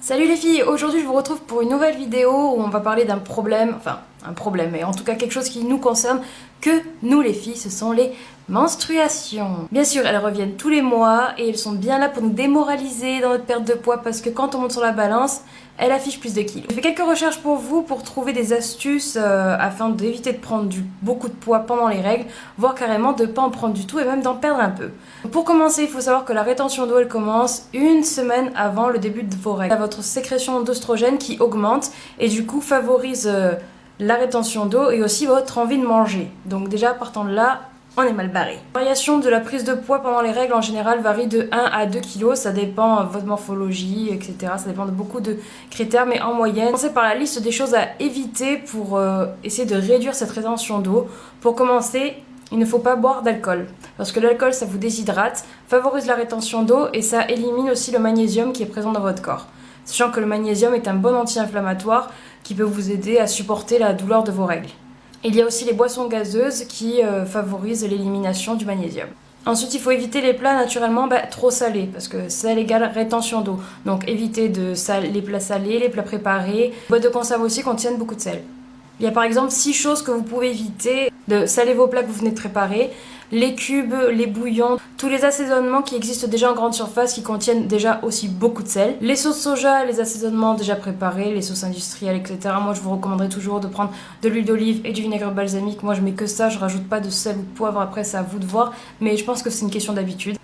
Salut les filles, aujourd'hui je vous retrouve pour une nouvelle vidéo où on va parler d'un problème, mais en tout cas quelque chose qui nous concerne que nous les filles, ce sont les menstruations. Bien sûr, elles reviennent tous les mois et elles sont bien là pour nous démoraliser dans notre perte de poids parce que quand on monte sur la balance, elle affiche plus de kilos. J'ai fait quelques recherches pour vous pour trouver des astuces afin d'éviter de prendre beaucoup de poids pendant les règles, voire carrément de ne pas en prendre du tout et même d'en perdre un peu. Pour commencer, il faut savoir que la rétention d'eau elle commence une semaine avant le début de vos règles. Votre sécrétion d'œstrogène qui augmente et du coup favorise la rétention d'eau et aussi votre envie de manger. Donc déjà partant de là, on est mal barré. La variation de la prise de poids pendant les règles en général varie de 1 à 2 kg, ça dépend de votre morphologie, etc. Ça dépend de beaucoup de critères, mais en moyenne, commencez par la liste des choses à éviter pour essayer de réduire cette rétention d'eau. Pour commencer, il ne faut pas boire d'alcool, parce que l'alcool ça vous déshydrate, favorise la rétention d'eau et ça élimine aussi le magnésium qui est présent dans votre corps. Sachant que le magnésium est un bon anti-inflammatoire qui peut vous aider à supporter la douleur de vos règles. Il y a aussi les boissons gazeuses qui favorisent l'élimination du magnésium. Ensuite, il faut éviter les plats naturellement trop salés, parce que sel égale rétention d'eau. Donc évitez les plats salés, les plats préparés. Les boîtes de conserve aussi contiennent beaucoup de sel. Il y a par exemple 6 choses que vous pouvez éviter de saler vos plats que vous venez de préparer. Les cubes, les bouillons, tous les assaisonnements qui existent déjà en grande surface qui contiennent déjà aussi beaucoup de sel. Les sauces soja, les assaisonnements déjà préparés, les sauces industrielles, etc. Moi je vous recommanderais toujours de prendre de l'huile d'olive et du vinaigre balsamique. Moi je mets que ça, je rajoute pas de sel ou de poivre, après c'est à vous de voir. Mais je pense que c'est une question d'habitude.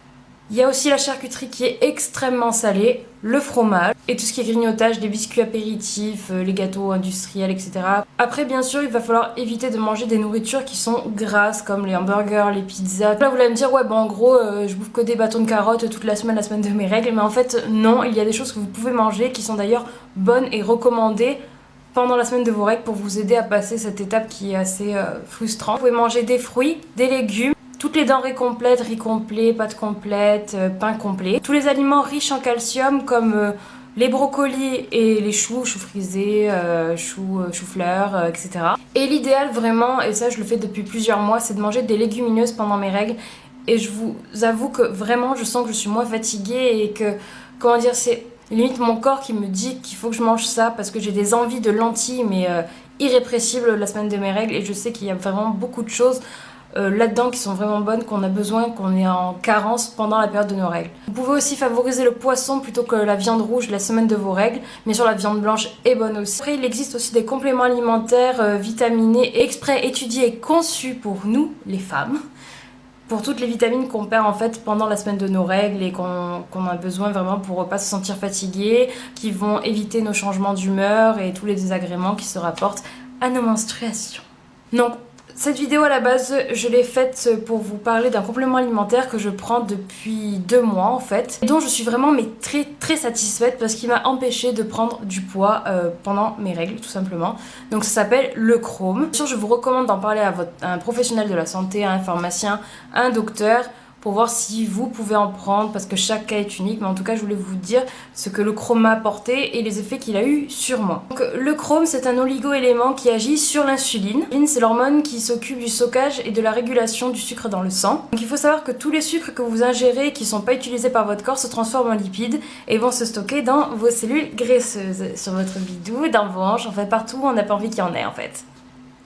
Il y a aussi la charcuterie qui est extrêmement salée, le fromage et tout ce qui est grignotage, les biscuits apéritifs, les gâteaux industriels, etc. Après, bien sûr, il va falloir éviter de manger des nourritures qui sont grasses comme les hamburgers, les pizzas. Là, vous allez me dire, ouais, en gros, je bouffe que des bâtons de carottes toute la semaine de mes règles. Mais en fait, non, il y a des choses que vous pouvez manger qui sont d'ailleurs bonnes et recommandées pendant la semaine de vos règles pour vous aider à passer cette étape qui est assez frustrante. Vous pouvez manger des fruits, des légumes, toutes les denrées complètes, riz complet, pâtes complètes, pain complet. Tous les aliments riches en calcium comme les brocolis et les choux frisés, choux-fleurs, etc. Et l'idéal vraiment, et ça je le fais depuis plusieurs mois, c'est de manger des légumineuses pendant mes règles. Et je vous avoue que vraiment je sens que je suis moins fatiguée et que, comment dire, c'est limite mon corps qui me dit qu'il faut que je mange ça parce que j'ai des envies de lentilles mais irrépressibles la semaine de mes règles et je sais qu'il y a vraiment beaucoup de choses là-dedans qui sont vraiment bonnes, qu'on a besoin, qu'on est en carence pendant la période de nos règles. Vous pouvez aussi favoriser le poisson plutôt que la viande rouge la semaine de vos règles. Bien sûr, la viande blanche est bonne aussi. Après, il existe aussi des compléments alimentaires vitaminés, exprès étudiés et conçus pour nous, les femmes, pour toutes les vitamines qu'on perd en fait pendant la semaine de nos règles et qu'on a besoin vraiment pour pas se sentir fatigué, qui vont éviter nos changements d'humeur et tous les désagréments qui se rapportent à nos menstruations. Donc, cette vidéo à la base, je l'ai faite pour vous parler d'un complément alimentaire que je prends depuis 2 mois en fait, et dont je suis vraiment très satisfaite parce qu'il m'a empêché de prendre du poids pendant mes règles tout simplement. Donc ça s'appelle le Chrome. Bien sûr, je vous recommande d'en parler à un professionnel de la santé, à un pharmacien, à un docteur, pour voir si vous pouvez en prendre parce que chaque cas est unique, mais en tout cas je voulais vous dire ce que le chrome m'a apporté et les effets qu'il a eu sur moi. Donc le chrome c'est un oligo-élément qui agit sur l'insuline. L'insuline c'est l'hormone qui s'occupe du stockage et de la régulation du sucre dans le sang. Donc il faut savoir que tous les sucres que vous ingérez qui ne sont pas utilisés par votre corps se transforment en lipides et vont se stocker dans vos cellules graisseuses, sur votre bidou, dans vos hanches, en fait partout où on n'a pas envie qu'il y en ait en fait.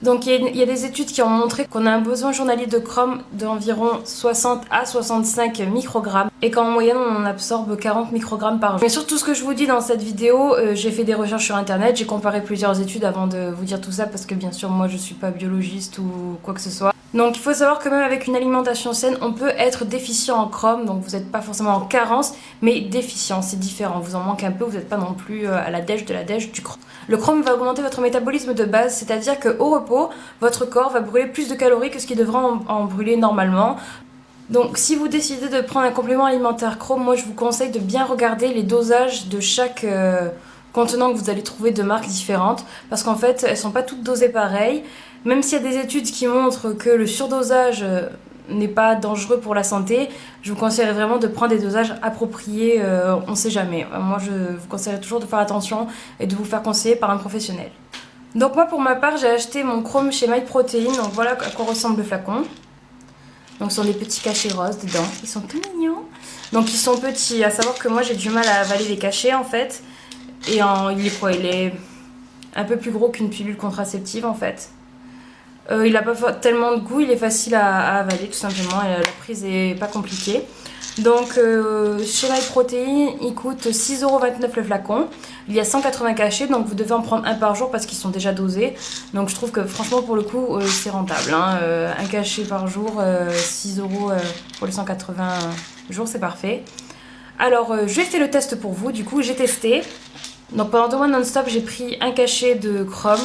Donc il y a des études qui ont montré qu'on a un besoin journalier de chrome d'environ 60 à 65 microgrammes et qu'en moyenne on en absorbe 40 microgrammes par jour. Mais sur tout ce que je vous dis dans cette vidéo, j'ai fait des recherches sur internet, j'ai comparé plusieurs études avant de vous dire tout ça parce que bien sûr moi je suis pas biologiste ou quoi que ce soit. Donc il faut savoir que même avec une alimentation saine, on peut être déficient en chrome, donc vous n'êtes pas forcément en carence, mais déficient, c'est différent, vous en manquez un peu, vous n'êtes pas non plus à la dèche de la dèche du chrome. Le chrome va augmenter votre métabolisme de base, c'est-à-dire qu'au repos, votre corps va brûler plus de calories que ce qu'il devrait en brûler normalement. Donc si vous décidez de prendre un complément alimentaire chrome, moi je vous conseille de bien regarder les dosages de chaque contenant que vous allez trouver de marques différentes, parce qu'en fait elles sont pas toutes dosées pareil. Même s'il y a des études qui montrent que le surdosage n'est pas dangereux pour la santé, je vous conseillerais vraiment de prendre des dosages appropriés, on sait jamais. Moi je vous conseillerais toujours de faire attention et de vous faire conseiller par un professionnel. Donc moi pour ma part j'ai acheté mon chrome chez MyProtein, donc voilà à quoi ressemble le flacon. Donc ce sont des petits cachets roses dedans, ils sont tout mignons. Donc ils sont petits, à savoir que moi j'ai du mal à avaler les cachets en fait. Et il est quoi? Il est un peu plus gros qu'une pilule contraceptive en fait. Il n'a pas tellement de goût, il est facile à avaler tout simplement, et la prise est pas compliquée. Donc chez MyProtein, il coûte 6,29€ le flacon. Il y a 180 cachets, donc vous devez en prendre un par jour parce qu'ils sont déjà dosés. Donc je trouve que franchement pour le coup c'est rentable. Hein. Un cachet par jour, 6€ pour les 180 jours, c'est parfait. Alors j'ai fait le test pour vous, du coup j'ai testé. Donc pendant 2 mois non-stop, j'ai pris un cachet de Chrome,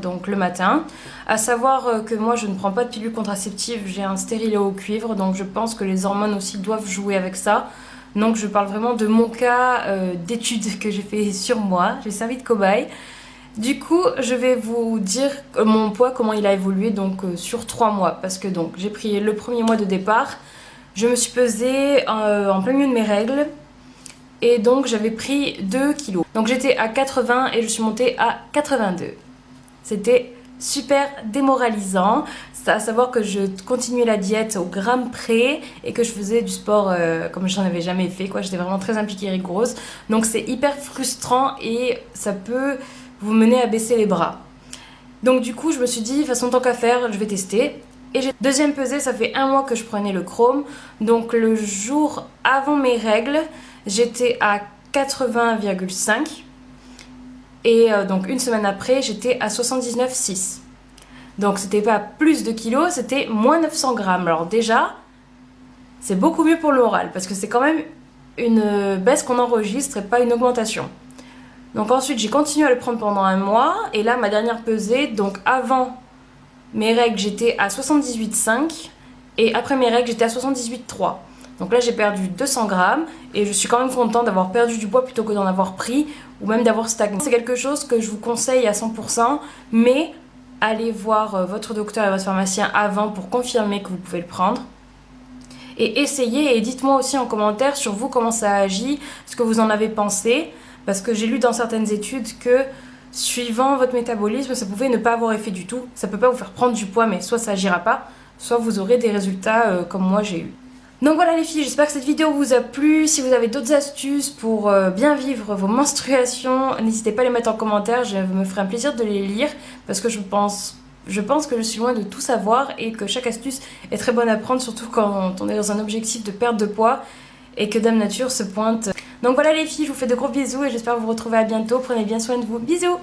donc le matin. À savoir que moi je ne prends pas de pilule contraceptive, j'ai un stérilet au cuivre, donc je pense que les hormones aussi doivent jouer avec ça. Donc je parle vraiment de mon cas d'études que j'ai fait sur moi, j'ai servi de cobaye. Du coup je vais vous dire mon poids, comment il a évolué donc sur 3 mois. Parce que donc j'ai pris le premier mois de départ, je me suis pesée en plein milieu de mes règles. Et donc j'avais pris 2 kilos. Donc j'étais à 80 et je suis montée à 82. C'était super démoralisant. C'est à savoir que je continuais la diète au gramme près et que je faisais du sport comme j'en avais jamais fait, quoi. J'étais vraiment très impliquée et rigoureuse. Donc c'est hyper frustrant et ça peut vous mener à baisser les bras. Donc du coup je me suis dit, de toute façon tant qu'à faire, je vais tester. Et j'ai deuxième pesée, ça fait 1 mois que je prenais le Chrome. Donc le jour avant mes règles, j'étais à 80,5. Et donc une semaine après, j'étais à 79,6. Donc c'était pas plus de kilos, c'était moins 900 grammes. Alors déjà, c'est beaucoup mieux pour le moral parce que c'est quand même une baisse qu'on enregistre et pas une augmentation. Donc ensuite, j'ai continué à le prendre pendant 1 mois. Et là, ma dernière pesée, donc avant mes règles, j'étais à 78,5. Et après mes règles, j'étais à 78,3. Donc là, j'ai perdu 200 grammes et je suis quand même contente d'avoir perdu du poids plutôt que d'en avoir pris ou même d'avoir stagné. C'est quelque chose que je vous conseille à 100%, mais allez voir votre docteur et votre pharmacien avant pour confirmer que vous pouvez le prendre. Et essayez et dites-moi aussi en commentaire sur vous comment ça agit, ce que vous en avez pensé, parce que j'ai lu dans certaines études que suivant votre métabolisme, ça pouvait ne pas avoir effet du tout. Ça peut pas vous faire prendre du poids, mais soit ça agira pas, soit vous aurez des résultats comme moi j'ai eu. Donc voilà les filles, j'espère que cette vidéo vous a plu. Si vous avez d'autres astuces pour bien vivre vos menstruations, n'hésitez pas à les mettre en commentaire, je me ferai un plaisir de les lire parce que je pense que je suis loin de tout savoir et que chaque astuce est très bonne à prendre, surtout quand on est dans un objectif de perte de poids et que Dame Nature se pointe. Donc voilà les filles, je vous fais de gros bisous et j'espère vous retrouver à bientôt. Prenez bien soin de vous, bisous.